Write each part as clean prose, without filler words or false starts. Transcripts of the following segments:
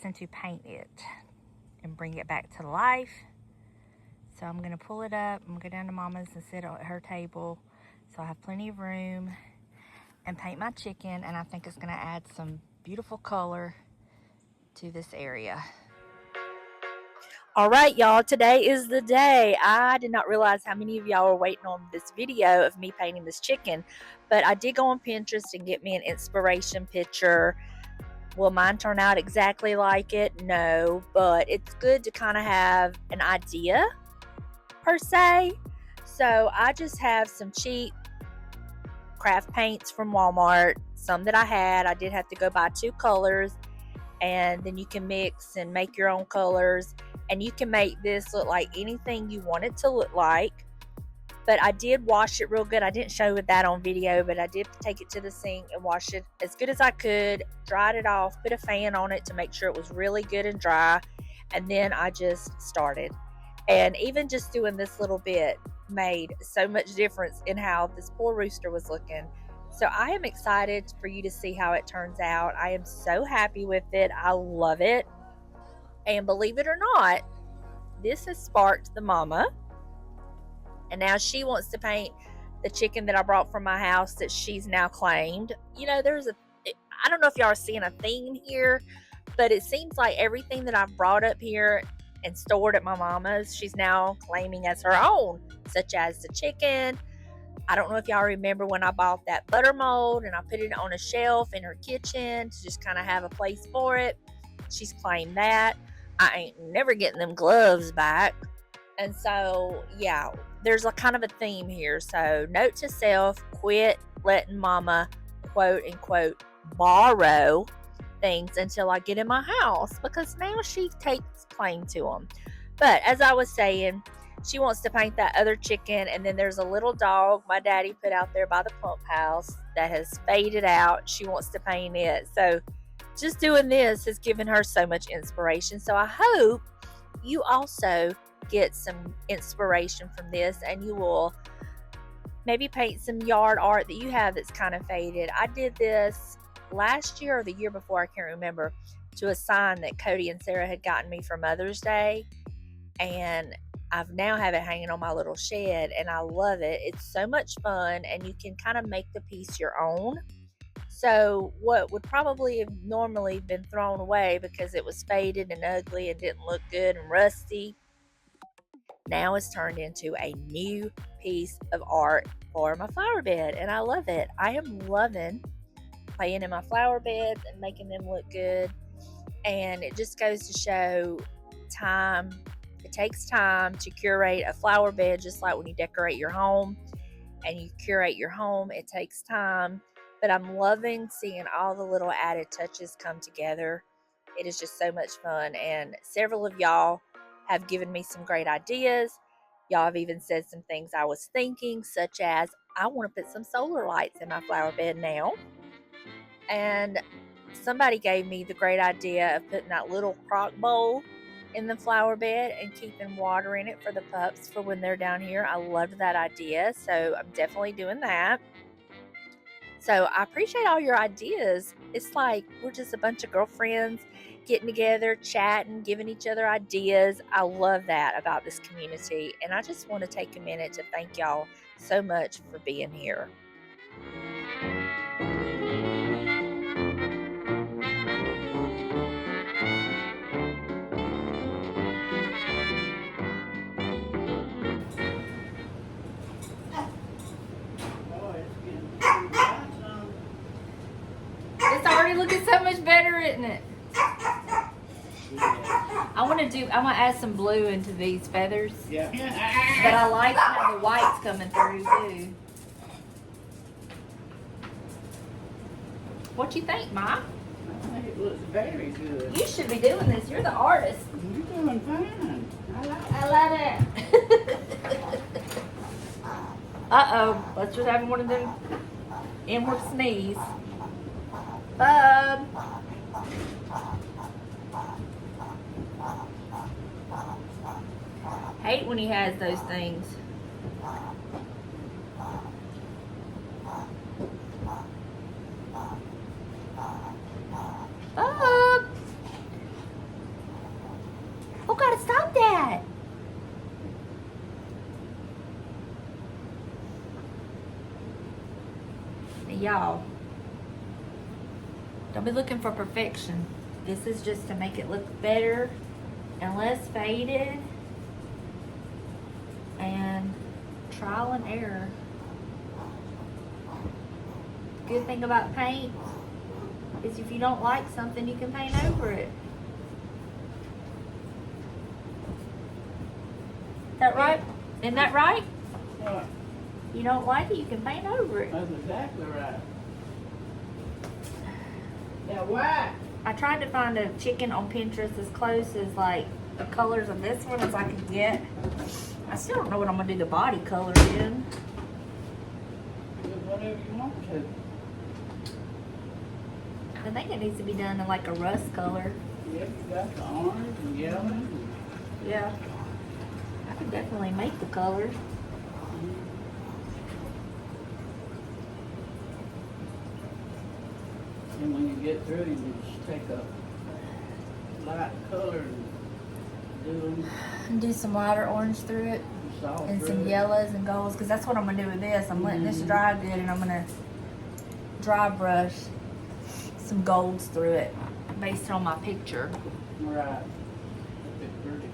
fixing to paint it and bring it back to life. So I'm going to pull it up. I'm going to go down to Mama's and sit at her table so I have plenty of room and paint my chicken. And I think it's going to add some beautiful color to this area. All right, y'all, today is the day. I did not realize how many of y'all were waiting on this video of me painting this chicken, but I did go on Pinterest and get me an inspiration picture. Will mine turn out exactly like it? No, but it's good to kind of have an idea per se. So I just have some cheap craft paints from Walmart, some that I had. I did have to go buy 2 colors, and then you can mix and make your own colors, and you can make this look like anything you want it to look like. But I did wash it real good. I didn't show that on video, but I did take it to the sink and wash it as good as I could, dried it off, put a fan on it to make sure it was really good and dry, and then I just started. And even just doing this little bit made so much difference in how this poor rooster was looking. So I am excited for you to see how it turns out. I am so happy with it. I love it. And believe it or not, this has sparked the mama. And now she wants to paint the chicken that I brought from my house that she's now claimed. You know, I don't know if y'all are seeing a theme here, but it seems like everything that I've brought up here and stored at my mama's, she's now claiming as her own, such as the chicken. I don't know if y'all remember when I bought that butter mold and I put it on a shelf in her kitchen to just kind of have a place for it. She's claimed that. I ain't never getting them gloves back. And so, yeah, there's a kind of a theme here. So, note to self, quit letting mama, quote unquote, borrow things until I get in my house, because now she takes claim to them. But as I was saying, she wants to paint that other chicken, and then there's a little dog my daddy put out there by the pump house that has faded out. She wants to paint it. So just doing this has given her so much inspiration. So I hope you also get some inspiration from this, and you will maybe paint some yard art that you have that's kind of faded. I did this last year or the year before, I can't remember, to a sign that Cody and Sarah had gotten me for Mother's Day, and I've now have it hanging on my little shed, and I love it. It's so much fun, and you can kind of make the piece your own. So what would probably have normally been thrown away because it was faded and ugly and didn't look good and rusty, now it's turned into a new piece of art for my flower bed, and I love it. I am loving playing in my flower beds and making them look good. And it just goes to show time. It takes time to curate a flower bed, just like when you decorate your home and you curate your home. It takes time, but I'm loving seeing all the little added touches come together. It is just so much fun, and several of y'all have given me some great ideas. Y'all have even said some things I was thinking, such as I want to put some solar lights in my flower bed now. And somebody gave me the great idea of putting that little crock bowl in the flower bed and keeping water in it for the pups for when they're down here. I loved that idea, so I'm definitely doing that. So I appreciate all your ideas. It's like we're just a bunch of girlfriends getting together, chatting, giving each other ideas. I love that about this community, and I just want to take a minute to thank y'all so much for being here. It's already looking so much better, isn't it? I want to add some blue into these feathers. Yeah. But I like how the white's coming through too. What you think, Ma? I think it looks very good. You should be doing this. You're the artist. You're doing fine. I love it. Uh-oh. Let's just have one of them inward sneeze. Bub. Hate when he has those things. Bub. y'all, don't be looking for perfection. This is just to make it look better and less faded, and trial and error. Good thing about paint is if you don't like something, you can paint over it. Is that right? Isn't that right? What? You don't like it, you can paint over it. That's exactly right. Now what? I tried to find a chicken on Pinterest as close as like the colors of this one as I could get. I still don't know what I'm gonna do the body color in. Do whatever you want to. I think it needs to be done in like a rust color. Yep, you got the orange and yellow. And Yeah. I could definitely make the colors. And when you get through, you just take a light color and do them And do some lighter orange through it. soft. And some yellows and golds, because that's what I'm gonna do with this. I'm letting this dry good, and I'm gonna dry brush some golds through it based on my picture. Right. It's pretty.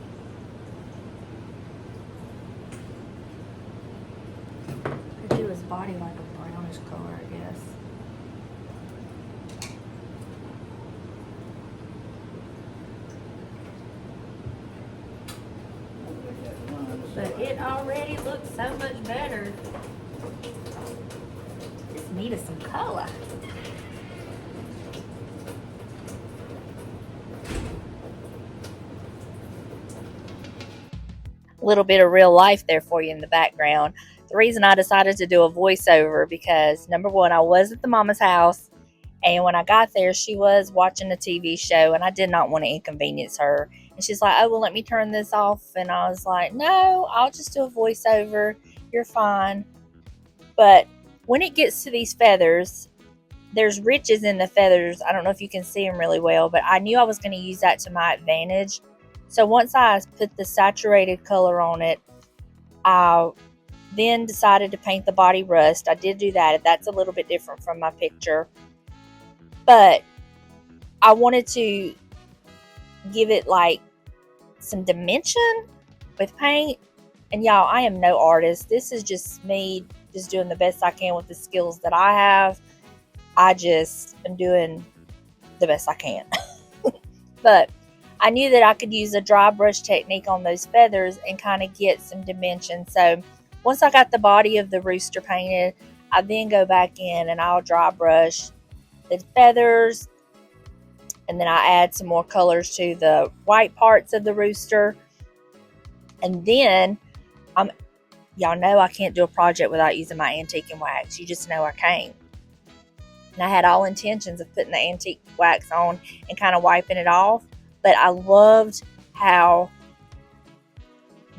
Could do his body like a brownish color, I guess. But it already looks so much better. Just needed some color. A little bit of real life there for you in the background. The reason I decided to do a voiceover because number one, I was at the mama's house, and when I got there, she was watching a TV show, and I did not want to inconvenience her. And she's like, oh, well, let me turn this off. And I was like, no, I'll just do a voiceover. You're fine. But when it gets to these feathers, there's ridges in the feathers. I don't know if you can see them really well, but I knew I was going to use that to my advantage. So once I put the saturated color on it, I then decided to paint the body rust. I did do that. That's a little bit different from my picture. But I wanted to give it like some dimension with paint. And y'all, I am no artist. This is just me just doing the best I can with the skills that I have. I just am doing the best I can. But I knew that I could use a dry brush technique on those feathers and kind of get some dimension. So once I got the body of the rooster painted, I then go back in and I'll dry brush the feathers, and then I add some more colors to the white parts of the rooster. And then y'all know I can't do a project without using my antique and wax. You just know I can't. And I had all intentions of putting the antique wax on and kind of wiping it off, but I loved how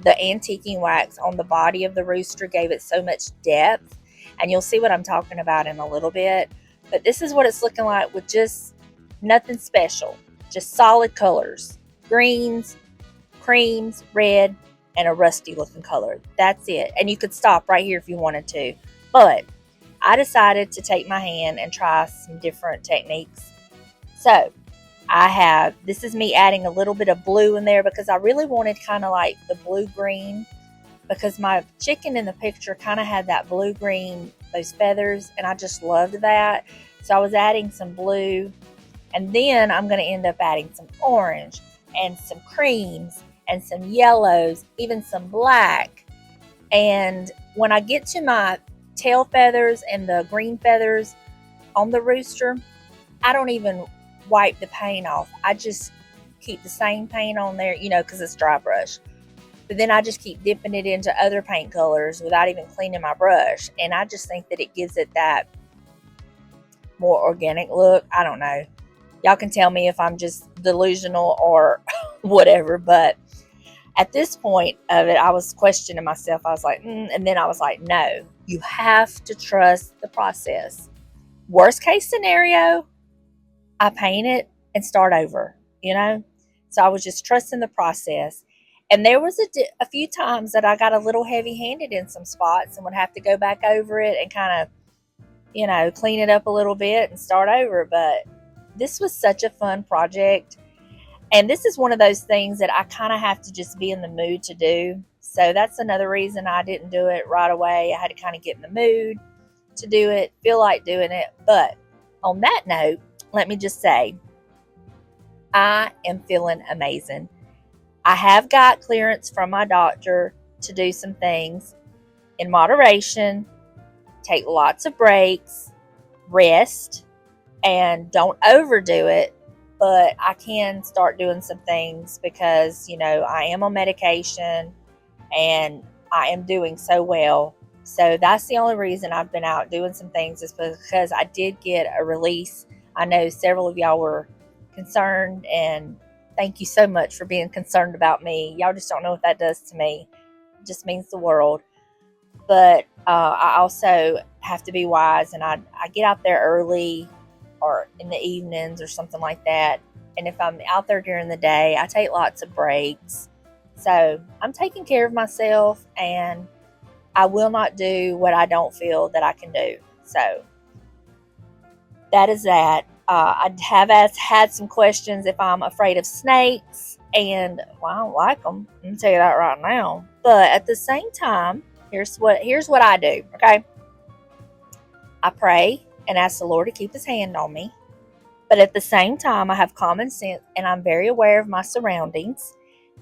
the antiquing wax on the body of the rooster gave it so much depth. And you'll see what I'm talking about in a little bit. But this is what it's looking like with just nothing special. Just solid colors. Greens, creams, red, and a rusty looking color. That's it. And you could stop right here if you wanted to. But I decided to take my hand and try some different techniques. So this is me adding a little bit of blue in there because I really wanted kind of like the blue-green, because my chicken in the picture kind of had that blue-green, those feathers, and I just loved that. So I was adding some blue, and then I'm going to end up adding some orange and some creams and some yellows, even some black. And when I get to my tail feathers and the green feathers on the rooster, I don't even wipe the paint off. I just keep the same paint on there, because it's dry brush. But then I just keep dipping it into other paint colors without even cleaning my brush. And I just think that it gives it that more organic look. I don't know. Y'all can tell me if I'm just delusional or whatever. But at this point of it, I was questioning myself. I was like, and then I was like, no, you have to trust the process. Worst case scenario, I paint it and start over, So I was just trusting the process. And there was a few times that I got a little heavy-handed in some spots and would have to go back over it and kind of you know, clean it up a little bit and start over. But this was such a fun project. And this is one of those things that I kind of have to just be in the mood to do. So that's another reason I didn't do it right away. I had to kind of get in the mood to do it, feel like doing it. But on that note, let me just say, I am feeling amazing. I have got clearance from my doctor to do some things in moderation, take lots of breaks, rest, and don't overdo it. But I can start doing some things because, you know, I am on medication and I am doing so well. So that's the only reason I've been out doing some things, is because I did get a release. I know several of y'all were concerned, and thank you so much for being concerned about me. Y'all just don't know what that does to me. It just means the world. But I also have to be wise, and I get out there early or in the evenings or something like that. And if I'm out there during the day, I take lots of breaks. So I'm taking care of myself, and I will not do what I don't feel that I can do. So that is that. I have had some questions if I'm afraid of snakes, and well, I don't like them. I'm gonna tell you that right now. But at the same time, here's what I do. Okay, I pray and ask the Lord to keep His hand on me. But at the same time, I have common sense, and I'm very aware of my surroundings.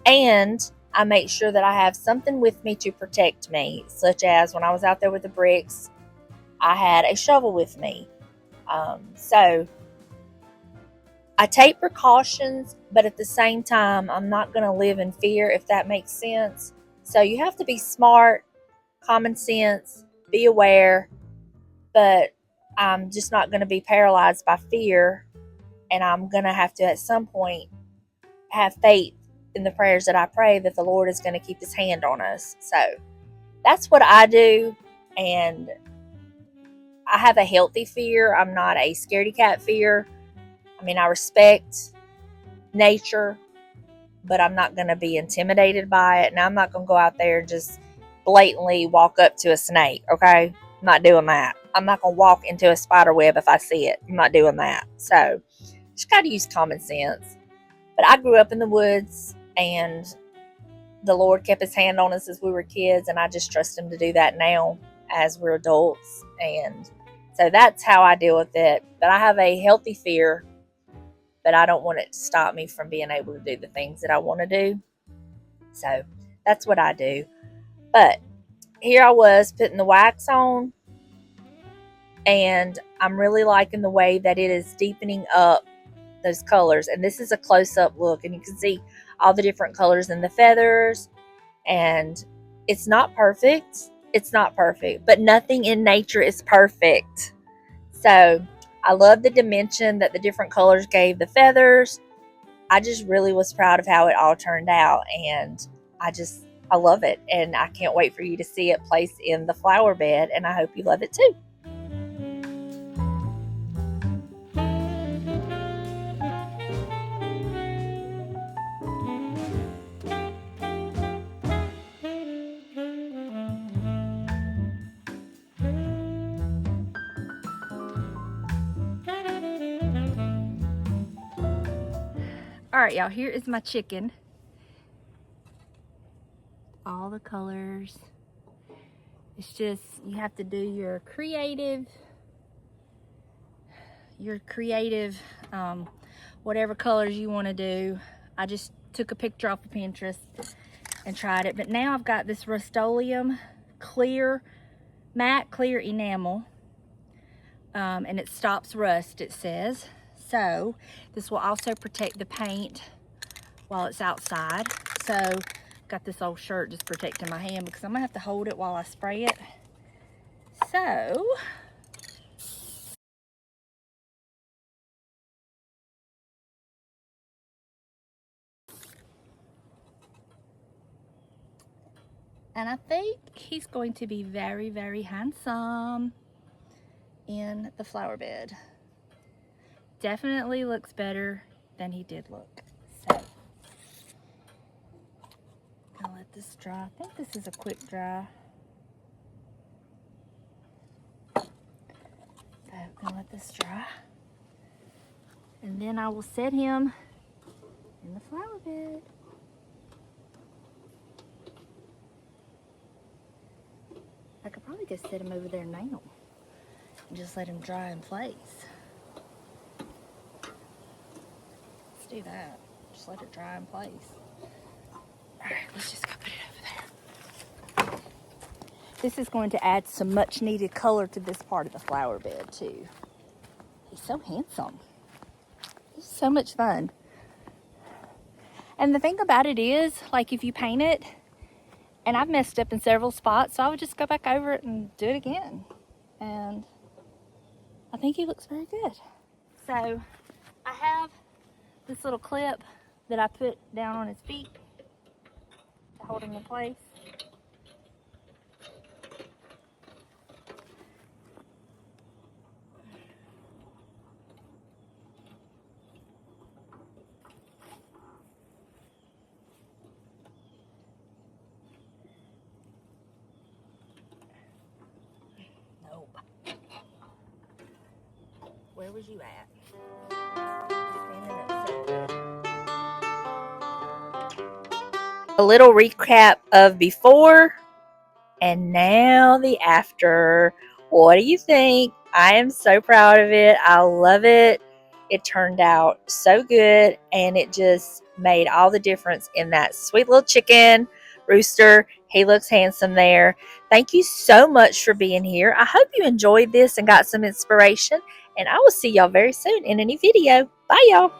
And I make sure that I have something with me to protect me, such as when I was out there with the bricks, I had a shovel with me. So I take precautions, but at the same time, I'm not going to live in fear, if that makes sense. So you have to be smart, common sense, be aware, but I'm just not going to be paralyzed by fear. And I'm going to have to, at some point, have faith in the prayers that I pray that the Lord is going to keep His hand on us. So that's what I do. And I have a healthy fear. I'm not a scaredy cat fear. I mean, I respect nature, but I'm not going to be intimidated by it. And I'm not going to go out there and just blatantly walk up to a snake. Okay. I'm not doing that. I'm not going to walk into a spider web if I see it. I'm not doing that. So just got to use common sense. But I grew up in the woods, and the Lord kept His hand on us as we were kids, and I just trust Him to do that now as we're adults. And so that's how I deal with it. But I have a healthy fear, but I don't want it to stop me from being able to do the things that I want to do. So that's what I do. But here I was putting the wax on, and I'm really liking the way that it is deepening up those colors. And this is a close-up look, and you can see all the different colors in the feathers. And it's not perfect. It's not perfect, but nothing in nature is perfect. So I love the dimension that the different colors gave the feathers. I just really was proud of how it all turned out, and I love it, and I can't wait for you to see it placed in the flower bed, and I hope you love it too. All right, y'all, here is my chicken. All the colors. It's just, you have to do your creative, whatever colors you want to do. I just took a picture off of Pinterest and tried it. But now I've got this Rust-Oleum clear, matte clear enamel. And it stops rust, it says. So this will also protect the paint while it's outside. So got this old shirt just protecting my hand because I'm gonna have to hold it while I spray it. So and I think he's going to be very, very handsome in the flower bed. Definitely looks better than he did look. So I'll let this dry. I think this is a quick dry. I'm gonna let this dry. And then I will set him in the flower bed. I could probably just set him over there now and just let him dry in place. Let's do that. Just let it dry in place. Alright, let's just go put it over there. This is going to add some much needed color to this part of the flower bed too. He's so handsome. He's so much fun. And the thing about it is, like if you paint it, and I've messed up in several spots, so I would just go back over it and do it again. And I think he looks very good. So I have this little clip that I put down on his feet to hold him in place. Nope. Where was you at? A little recap of before and now the after. What do you think? I am so proud of it. I love it. It turned out so good, and it just made all the difference in that sweet little chicken, Rooster. He looks handsome there. Thank you so much for being here. I hope you enjoyed this and got some inspiration, and I will see y'all very soon in a new video. Bye, y'all.